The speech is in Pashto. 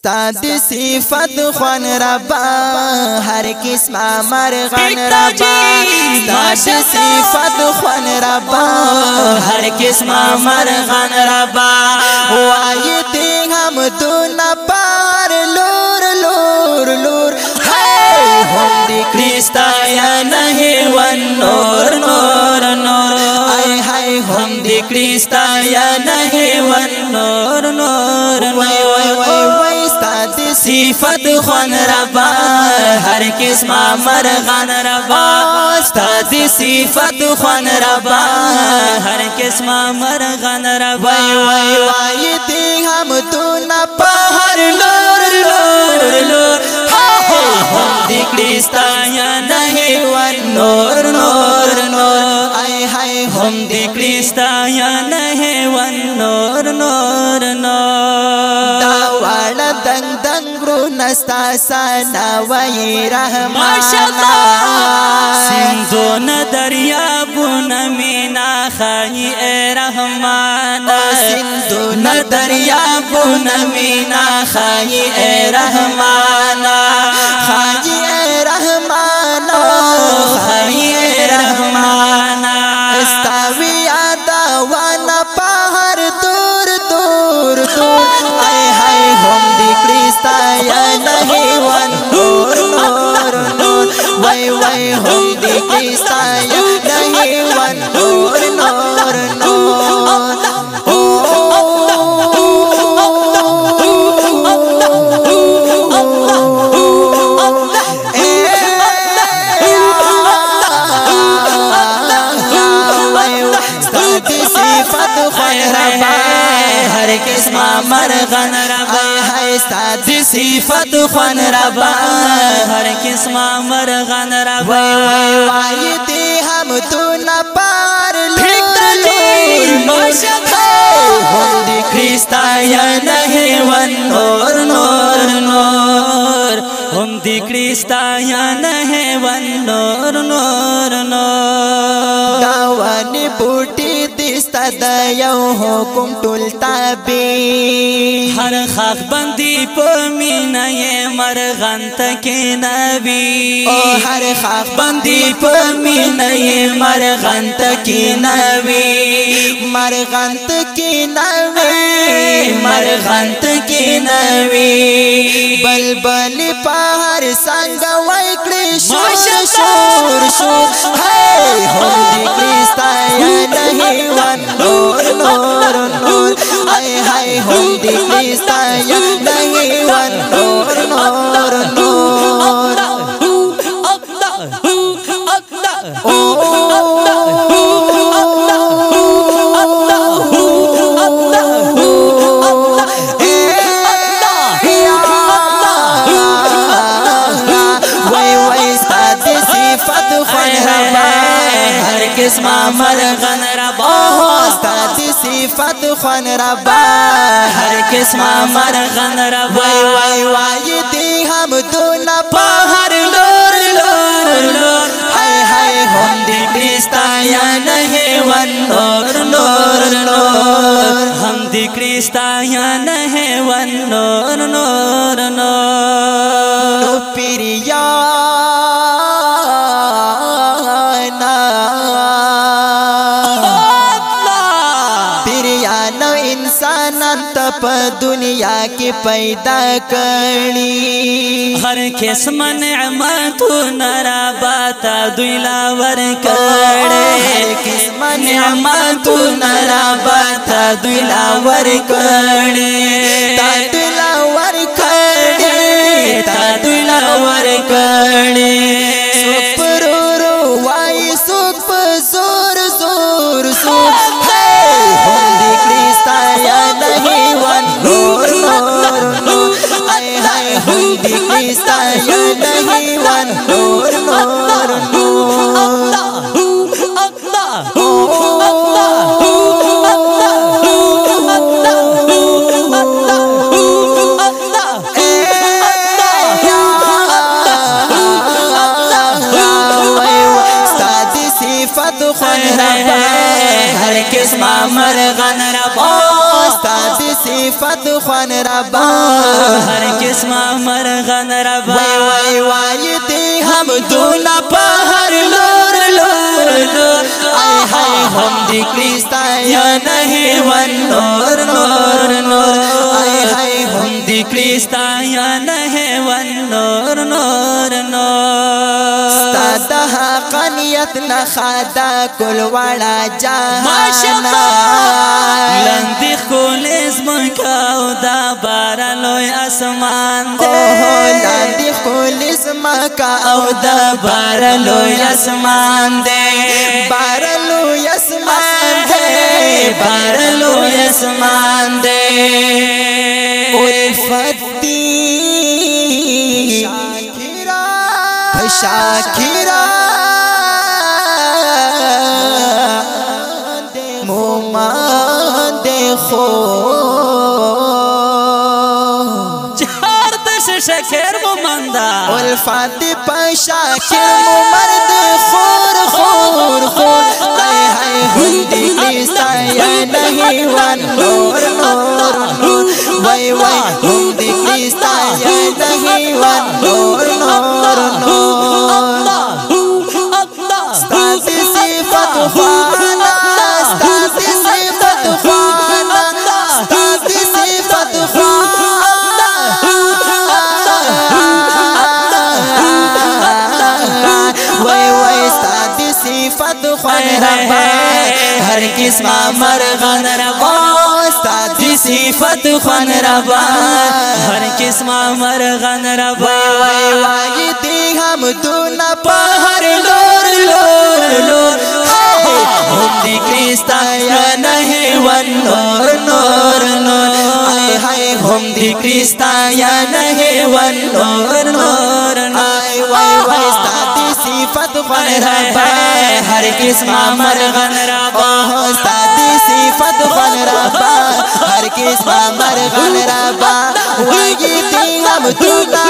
استاد صفت خوان ربا هر قسم مرغان ربا استاد صفت خوان ربا هر قسم مرغان ربا وایت هم دون پار لور لور لور هم دی کرستا یا نہیں ون نور نور نور آئے ہائے هم دی کرستا یا نہیں ون نور نور وای وای وای وای استاد صفت خوان ربا ہر قسم مرغان ربا استاد صفت خوان ربا ہر قسم مرغان ربا وای وای دی ہم تو نہ پہر لور لور لور هم دی کرستا یا نہیں ون نور نور نور آئے ہائے هم دی کرستا یا نہیں ون نور نور نور داوالا دنگ دنگ رو نستا سانا وی رحمانا سندون دریابون مینا خائی اے رحمانا سندون دریابون مینا خائی اے رحمانا خائی اے رحمانا خائی اے رحمانا استاوی آدھا وانا پاہر دور دور دور آئے ہائے ہم دی کرستا یا نہیں ون نور نور نور وای وای ہم دی کرستا یا نہیں ون نور نور نور ہر قسم مرغان ربا استاد صفت خوان ربا ہر قسم مرغان ربا وای وای دی ہم تو نہ پار لور هم دی کرستا یا نہیں ون نور نور نور هم دی کرستا یا نہیں ون نور نور نور داوانی بوٹی دستا دا یو حکم ټول تابع ہر خاک بندی پمینا یہ مرغان تکی نبی ہر خاک بندی پمینا یہ مرغان تکی نبی مرغان تکی نبی مرغان تکی نبی بلبل پہر سنگ وائکڑی شور شور شور هم دی کرستا یا نہیں ون نور نور نور آئے ہائے هم دی کرستا یا نہیں ون نور نور نور ہر قسم مرغان ربا استاد صفت خوان ربا ہر قسم مرغان ربا وای وای دی ہم دون پہر لور لور لور ہائے ہائے هم دی کرستا یا نہیں ون نور نور نور هم دی کرستا یا نہیں ون نور نور نور پیریا پا دنیا کی پیدا کری ہر قسم نعمتو نراباتا دویلا ورکڑے ہر قسم نعمتو نراباتا دویلا ورکڑے تا دویلا ورکڑے تا دویلا ورکڑے سوک پر رو وائی سوک پر زور زور زور هم دی کرستا یا نہیں ون نور نور نور آئے ہائے هم دی کرستا یا نہیں ون نور نور نور صفت خوان ربا ہر قسم مرغان ربا استاد صفت خوان ربا ہر قسمه مرغن ربا وای وای دی هم دونا په هر لور لور لور ای هاي هم دی کریستا یا نه ون نور نور نور ای هاي هم دی کریستا یا نه ون نور نور نور ستاد حقانیت نخدا کل وړا جهانا لندې خول اسم کاو دا بارلوی اسمان دے لندې خول اسم کاو دا بارلوی اسمان دے بارلوی اسمان دے بارلوی اسمان دے الفتی شاکرا مومان دے خو جہار دش شکر مومندا الفات پا شاکر مومرد خور خور خور اے ہائے ہندی کریستا یا نہیں ون نور نور نور وای وای ہندی کریستا یا نہیں ون نور نور نور صفت خوانا ستاسي صفت خوانا ستاسي صفت خوانا وای وای ستاسي صفت خوانا ربا هر قسمه مرغن ربا ستاسي صفت خوانا ربا هر قسمه مرغن ربا وای وای دی هم دونا په هر لور لور لور هم دی کریستا یا نہیں ون نور نور نور آئے ہائے هم دی کریستا یا نہیں ون نور نور آئے وائے وائے ستادی صفت خون ربا ہر قسمہ مرغن ربا ستادی صفت خون ربا ہر قسمہ مرغن ربا وائے دی ہم دونا